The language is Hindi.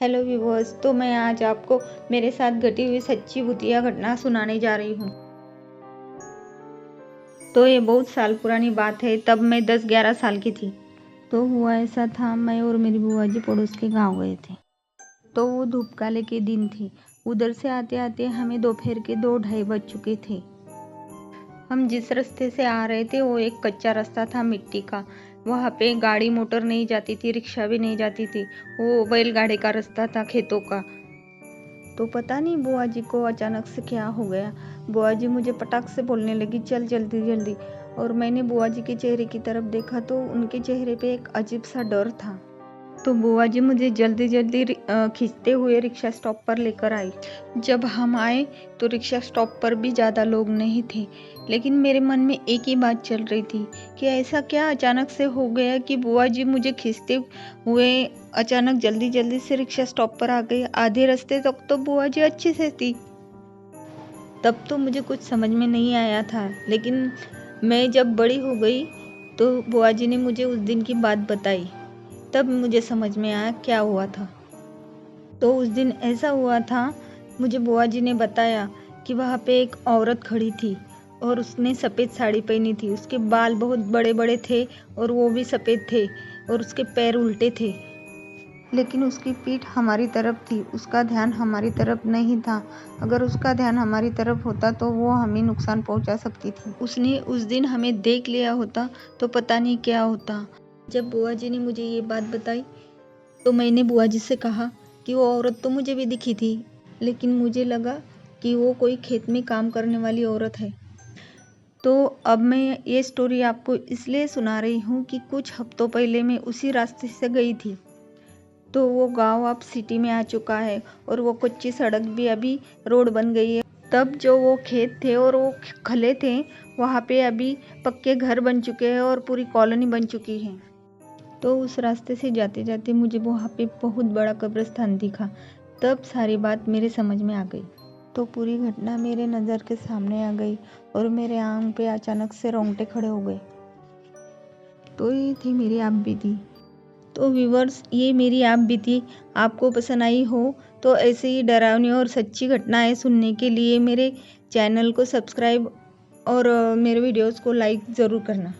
हेलो व्यूवर्स, तो मैं आज आपको मेरे साथ घटी हुई सच्ची भूतिया घटना सुनाने जा रही हूँ। तो ये बहुत साल पुरानी बात है। तब मैं 10-11 साल की थी। तो हुआ ऐसा था, मैं और मेरी बुआ जी पड़ोस के गांव गए थे। तो वो धूप काले के दिन थे। उधर से आते आते हमें दोपहर के 2-2:30 बज चुके थे। हम जिस रास्ते से आ रहे थे वो एक कच्चा रास्ता था, मिट्टी का। वहाँ पे गाड़ी मोटर नहीं जाती थी, रिक्शा भी नहीं जाती थी। वो बैलगाड़ी का रास्ता था, खेतों का। तो पता नहीं बुआ जी को अचानक से क्या हो गया। बुआ जी मुझे पटाख से बोलने लगी, चल जल्दी जल्दी। और मैंने बुआ जी के चेहरे की तरफ देखा तो उनके चेहरे पे एक अजीब सा डर था। तो बुआ जी मुझे जल्दी जल्दी खींचते हुए रिक्शा स्टॉप पर लेकर आई। जब हम आए तो रिक्शा स्टॉप पर भी ज़्यादा लोग नहीं थे, लेकिन मेरे मन में एक ही बात चल रही थी कि ऐसा क्या अचानक से हो गया कि बुआ जी मुझे खींचते हुए अचानक जल्दी जल्दी से रिक्शा स्टॉप पर आ गई। आधे रास्ते तक तो बुआ जी अच्छे से थी। तब तो मुझे कुछ समझ में नहीं आया था, लेकिन मैं जब बड़ी हो गई तो बुआ जी ने मुझे उस दिन की बात बताई। तब मुझे समझ में आया क्या हुआ था। तो उस दिन ऐसा हुआ था, मुझे बुआ जी ने बताया कि वहाँ पे एक औरत खड़ी थी और उसने सफ़ेद साड़ी पहनी थी। उसके बाल बहुत बड़े बड़े थे और वो भी सफ़ेद थे और उसके पैर उल्टे थे, लेकिन उसकी पीठ हमारी तरफ थी। उसका ध्यान हमारी तरफ नहीं था। अगर उसका ध्यान हमारी तरफ होता तो वो हमें नुकसान पहुंचा सकती थी। उसने उस दिन हमें देख लिया होता तो पता नहीं क्या होता। जब बुआ जी ने मुझे ये बात बताई तो मैंने बुआ जी से कहा कि वो औरत तो मुझे भी दिखी थी, लेकिन मुझे लगा कि वो कोई खेत में काम करने वाली औरत है। तो अब मैं ये स्टोरी आपको इसलिए सुना रही हूँ कि कुछ हफ्तों पहले मैं उसी रास्ते से गई थी। तो वो गांव अब सिटी में आ चुका है और वो कच्ची सड़क भी अभी रोड बन गई है। तब जो वो खेत थे और वो खले थे, वहाँ पे अभी पक्के घर बन चुके हैं और पूरी कॉलोनी बन चुकी है। तो उस रास्ते से जाते जाते मुझे वहाँ पे बहुत बड़ा कब्रिस्तान दिखा। तब सारी बात मेरे समझ में आ गई। तो पूरी घटना मेरे नज़र के सामने आ गई और मेरे आंख पे अचानक से रोंगटे खड़े हो गए। तो ये थी मेरी आप बीती। तो व्यूवर्स, ये मेरी आप बीती आपको पसंद आई हो तो ऐसे ही डरावनी और सच्ची घटनाएं सुनने के लिए मेरे चैनल को सब्सक्राइब और मेरे वीडियोस को लाइक ज़रूर करना।